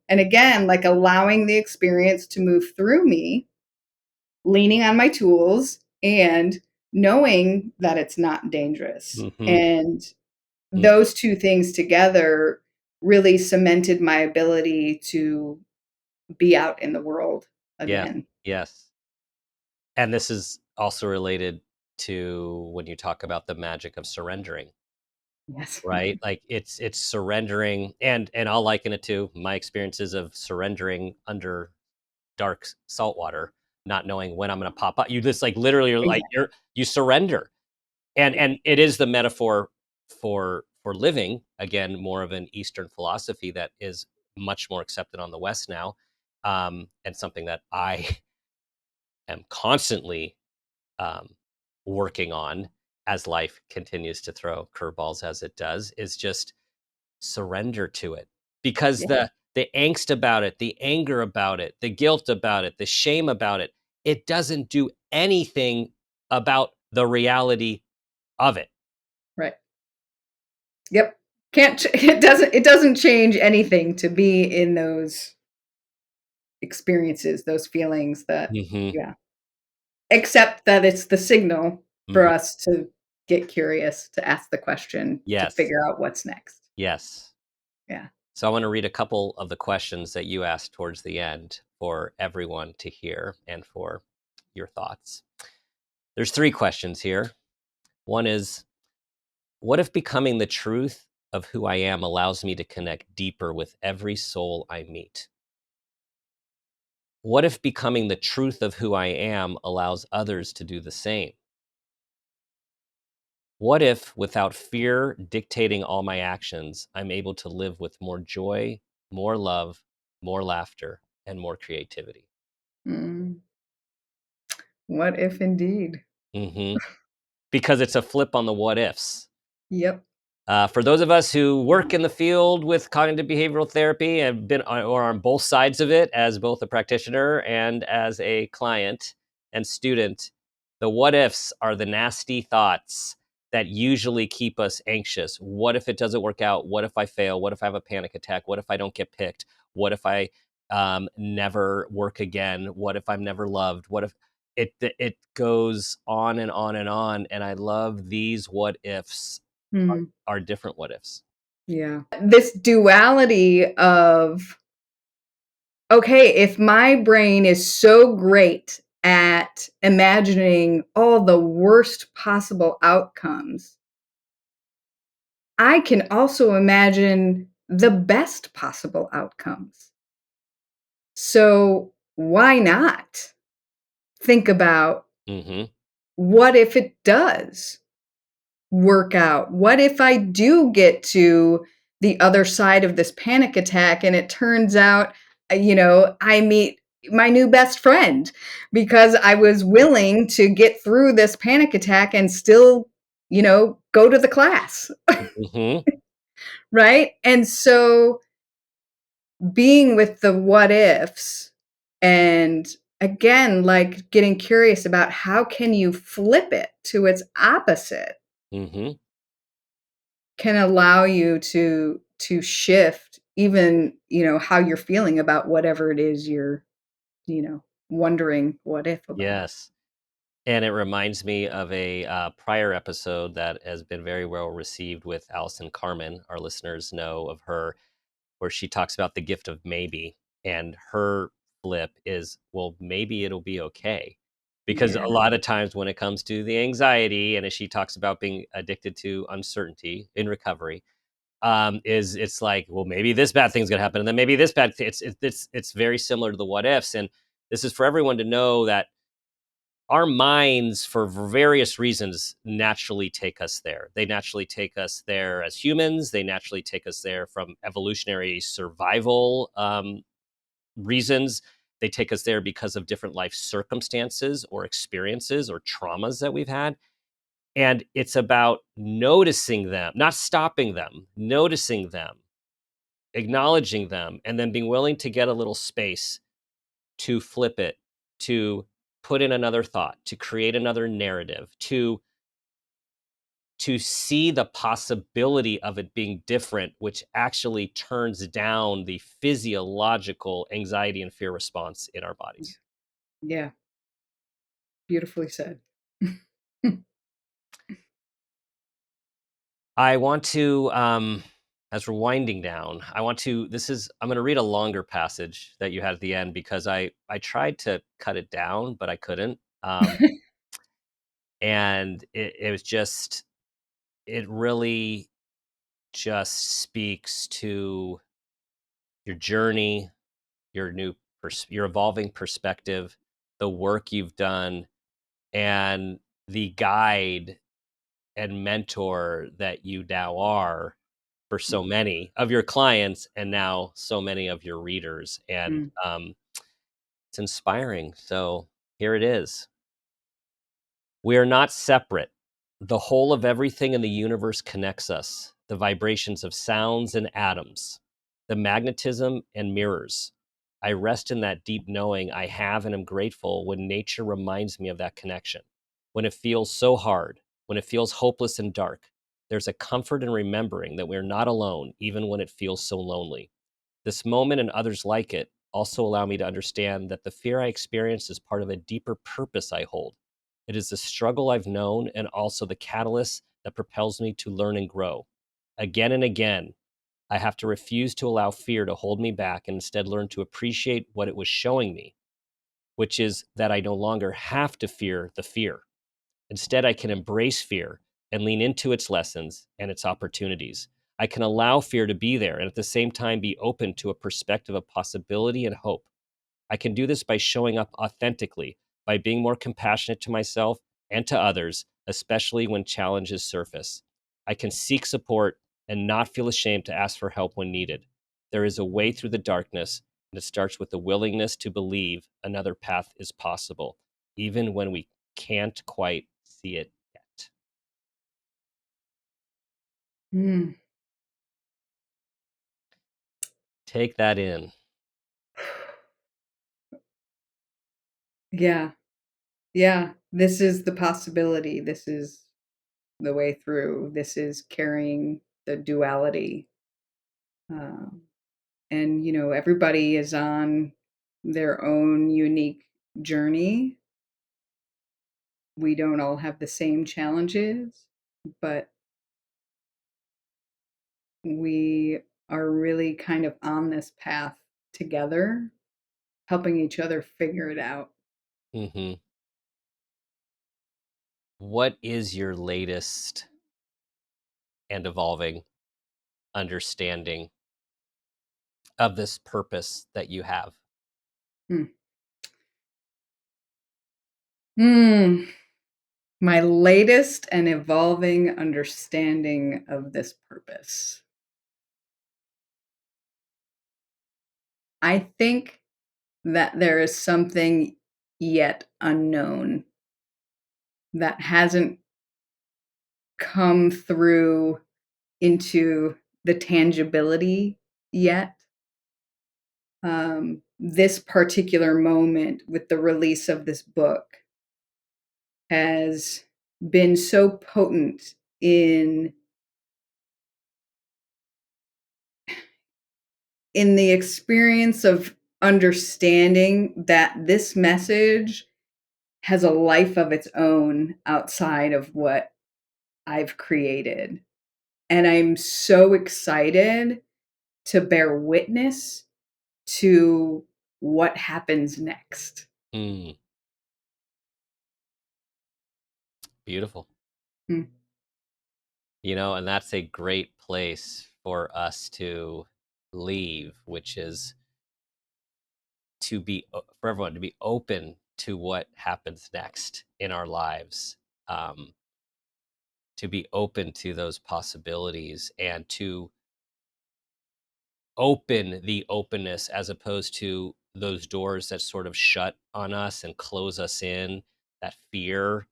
Speaker 2: And again, like allowing the experience to move through me, leaning on my tools and knowing that it's not dangerous.
Speaker 1: Mhm.
Speaker 2: And
Speaker 1: Mm.
Speaker 2: those two things together really cemented my ability to be out in the world
Speaker 1: Yes.
Speaker 2: again.
Speaker 1: Yes. And this is also related to when you talk about the magic of surrendering,
Speaker 2: Yes.
Speaker 1: right? Like it's surrendering, and I'll liken it to my experiences of surrendering under dark salt water, not knowing when I'm going to pop up. You just like literally are like you surrender. And it is the metaphor for living, again, more of an Eastern philosophy that is much more accepted on the West now. And something that I am constantly, um, working on as life continues to throw curveballs as it does, is just surrender to it. Because
Speaker 2: Yeah.
Speaker 1: the angst about it, the anger about it, the guilt about it, the shame about it, it doesn't do anything about the reality of it.
Speaker 2: Right. Yep. Can't it doesn't change anything to be in those experiences, those feelings that
Speaker 1: Mhm.
Speaker 2: yeah. Except that it's the signal for
Speaker 1: Mhm.
Speaker 2: us to get curious, to ask the question, to
Speaker 1: Yes.
Speaker 2: figure out what's next.
Speaker 1: Yes.
Speaker 2: Yeah.
Speaker 1: So I want to read a couple of the questions that you asked towards the end for everyone to hear and for your thoughts. There's 3 questions here. One is, what if becoming the truth of who I am allows me to connect deeper with every soul I meet? What if becoming the truth of who I am allows others to do the same? What if, without fear dictating all my actions, I'm able to live with more joy, more love, more laughter, and more creativity?
Speaker 2: Mm. What if indeed?
Speaker 1: Mhm. Because it's a flip on the what ifs.
Speaker 2: Yep.
Speaker 1: For those of us who work in the field with cognitive behavioral therapy and been or on both sides of it as both a practitioner and as a client and student, the what ifs are the nasty thoughts that usually keep us anxious. What if it doesn't work out? What if I fail? What if I have a panic attack? What if I don't get picked? What if I never work again? What if I'm never loved? What if it goes on and on and on? And I love these what ifs
Speaker 2: Mhm.
Speaker 1: are different what ifs.
Speaker 2: Yeah. This duality of, okay, if my brain is so great at imagining all the worst possible outcomes, I can also imagine the best possible outcomes. So why not think about,
Speaker 1: Mhm.
Speaker 2: what if it does work out? What if I do get to the other side of this panic attack and it turns out, I meet my new best friend because I was willing to get through this panic attack and still, go to the class,
Speaker 1: Mhm.
Speaker 2: right? And so being with the what ifs, and again, like getting curious about how can you flip it to its opposite,
Speaker 1: Mhm.
Speaker 2: can allow you to shift even, how you're feeling about whatever it is you're, wondering what if about.
Speaker 1: Yes. And it reminds me of a, prior episode that has been very well received with Allison Carmen. Our listeners know of her, where she talks about the gift of maybe, and her flip is, well, maybe it'll be okay. Because a
Speaker 2: Yeah.
Speaker 1: lot of times when it comes to the anxiety, and as she talks about being addicted to uncertainty in recovery, is it's like, well, maybe this bad thing's gonna happen, and then maybe this bad thing. It's very similar to the what ifs, and this is for everyone to know that our minds, for various reasons, naturally take us there. They naturally take us there as humans. They naturally take us there from evolutionary survival reasons. They take us there because of different life circumstances or experiences or traumas that we've had. And it's about noticing them, not stopping them, noticing them, acknowledging them, and then being willing to get a little space to flip it, to put in another thought, to create another narrative, to see the possibility of it being different, which actually turns down the physiological anxiety and fear response in our bodies.
Speaker 2: Yeah, beautifully said.
Speaker 1: I want to, as we're winding down, I'm going to read a longer passage that you had at the end because I tried to cut it down, but I couldn't. And it was just, it really just speaks to your journey, your evolving perspective, the work you've done, and the guide and mentor that you now are for so many of your clients and now so many of your readers. And
Speaker 2: Mm.
Speaker 1: it's inspiring. So here it is. We are not separate. The whole of everything in the universe connects us, the vibrations of sounds and atoms, the magnetism and mirrors. I rest in that deep knowing I have and am grateful when nature reminds me of that connection. When it feels so hard, when it feels hopeless and dark, there's a comfort in remembering that we're not alone, even when it feels so lonely. This moment and others like it also allow me to understand that the fear I experience is part of a deeper purpose I hold, It is the struggle I've known and also the catalyst that propels me to learn and grow. Again and again, I have to refuse to allow fear to hold me back and instead learn to appreciate what it was showing me, which is that I no longer have to fear the fear. Instead, I can embrace fear and lean into its lessons and its opportunities. I can allow fear to be there and at the same time be open to a perspective of possibility and hope. I can do this by showing up authentically, by being more compassionate to myself and to others, especially when challenges surface. I can seek support and not feel ashamed to ask for help when needed. There is a way through the darkness, and it starts with the willingness to believe another path is possible, even when we can't quite see it yet.
Speaker 2: Mm.
Speaker 1: Take that in.
Speaker 2: Yeah. Yeah. This is the possibility. This is the way through. This is carrying the duality. Um, and, everybody is on their own unique journey. We don't all have the same challenges, but we are really kind of on this path together, helping each other figure it out.
Speaker 1: Mm-hmm. What is your latest and evolving understanding of this purpose that you have?
Speaker 2: Hmm. Hmm. My latest and evolving understanding of this purpose. I think that there is something yet unknown that hasn't come through into the tangibility yet. This particular moment with the release of this book has been so potent in the experience of understanding that this message has a life of its own outside of what I've created. And I'm so excited to bear witness to what happens next.
Speaker 1: Mm, beautiful.
Speaker 2: Mm.
Speaker 1: And that's a great place for us to leave, which is for everyone to be open to what happens next in our lives, um, to be open to those possibilities and to open the openness as opposed to those doors that sort of shut on us and close us in, that fear.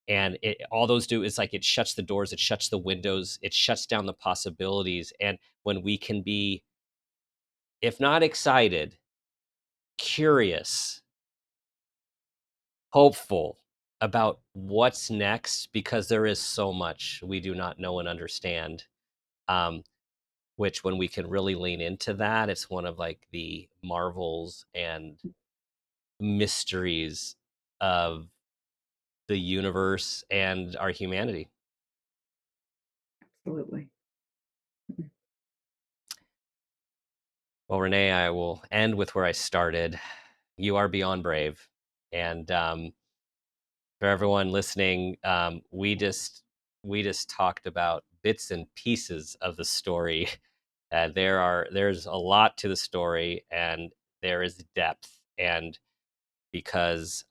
Speaker 1: And all those do is like it shuts the doors, it shuts the windows, it shuts down the possibilities. And when we can be, if not excited, curious, hopeful about what's next, because there is so much we do not know and understand. Um, which when we can really lean into that, it's one of like the marvels and mysteries of the universe and our humanity.
Speaker 2: Absolutely.
Speaker 1: Well, Renee, I will end with where I started. You are beyond brave. And for everyone listening, we just talked about bits and pieces of the story. There's a lot to the story, and there is depth. And because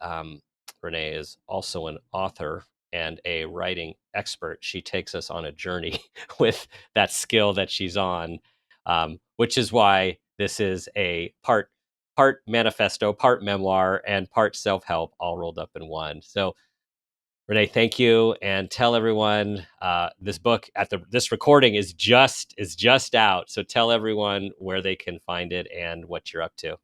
Speaker 1: Renee is also an author and a writing expert, she takes us on a journey with that skill that she's on, which is why this is a part manifesto, part memoir, and part self help, all rolled up in one. So, Renee, thank you, and tell everyone this book this recording is just out. So tell everyone where they can find it and what you're up to.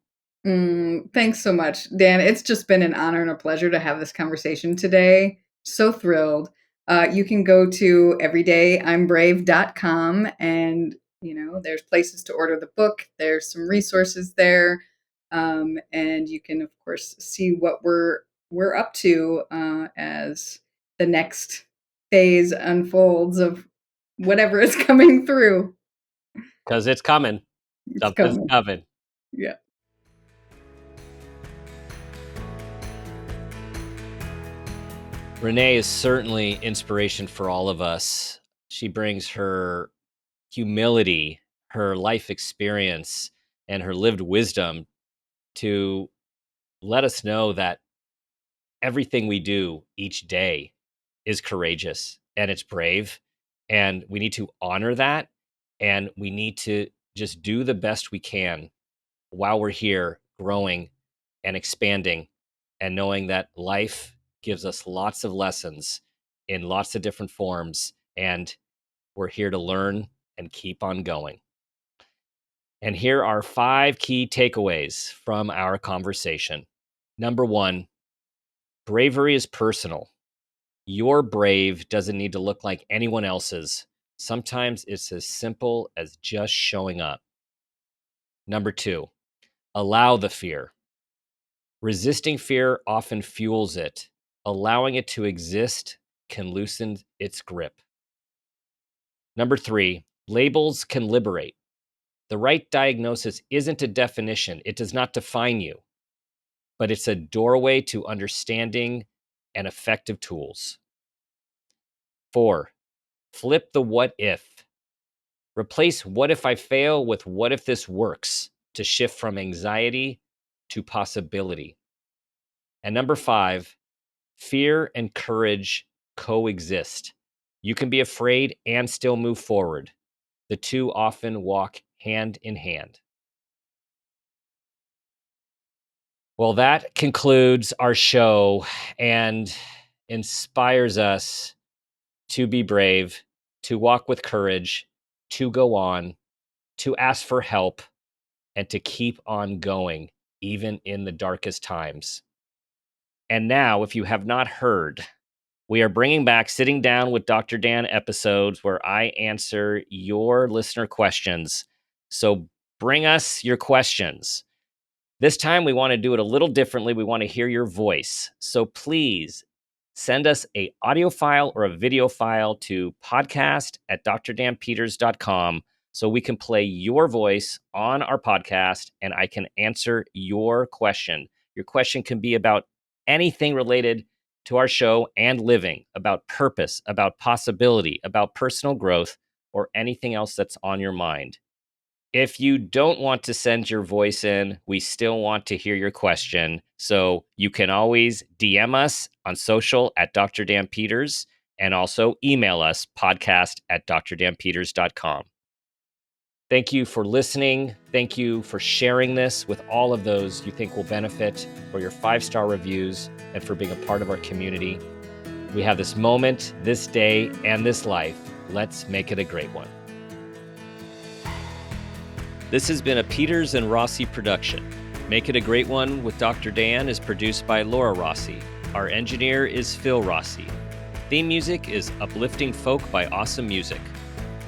Speaker 2: Thanks so much, Dan. It's just been an honor and a pleasure to have this conversation today. So thrilled. You can go to everydayimbrave.com and, there's places to order the book. There's some resources there. And you can, of course, see what we're we're up to as the next phase unfolds of whatever is coming through.
Speaker 1: Because it's coming.
Speaker 2: It's
Speaker 1: Something's
Speaker 2: coming.
Speaker 1: coming.
Speaker 2: Yeah.
Speaker 1: Renee is certainly inspiration for all of us. She brings her humility, her life experience, and her lived wisdom to let us know that everything we do each day is courageous and it's brave. And we need to honor that. And we need to just do the best we can while we're here growing and expanding and knowing that life gives us lots of lessons in lots of different forms. And we're here to learn and keep on going. And here are 5 key takeaways from our conversation. Number 1, bravery is personal. Your brave doesn't need to look like anyone else's. Sometimes it's as simple as just showing up. Number 2, allow the fear. Resisting fear often fuels it. Allowing it to exist can loosen its grip. Number 3, labels can liberate. The right diagnosis isn't a definition, it does not define you, but it's a doorway to understanding and effective tools. 4, flip the what if. Replace what if I fail with what if this works to shift from anxiety to possibility. And number 5, fear and courage coexist. You can be afraid and still move forward. The two often walk hand in hand. Well, that concludes our show and inspires us to be brave, to walk with courage, to go on, to ask for help, and to keep on going, even in the darkest times. And now, if you have not heard, we are bringing back Sitting Down with Dr. Dan episodes where I answer your listener questions. So bring us your questions. This time, we want to do it a little differently. We want to hear your voice. So please send us an audio file or a video file to podcast@drdanpeters.com so we can play your voice on our podcast and I can answer your question. Your question can be about anything related to our show and living, about purpose, about possibility, about personal growth, or anything else that's on your mind. If you don't want to send your voice in, we still want to hear your question. So you can always DM us on social at Dr. Dan Peters and also email us podcast@drdanpeters.com. Thank you for listening. Thank you for sharing this with all of those you think will benefit, for your 5-star reviews, and for being a part of our community. We have this moment, this day, and this life. Let's make it a great one. This has been a Peters and Rossi production. Make It a Great One with Dr. Dan is produced by Laura Rossi. Our engineer is Phil Rossi. Theme music is Uplifting Folk by Awesome Music.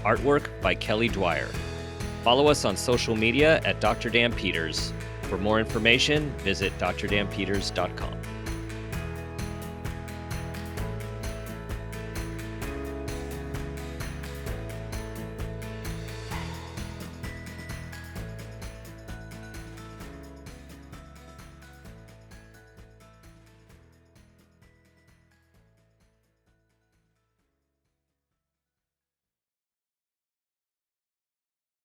Speaker 1: Artwork by Kelly Dwyer. Follow us on social media at Dr. Dan Peters. For more information, visit drdanpeters.com.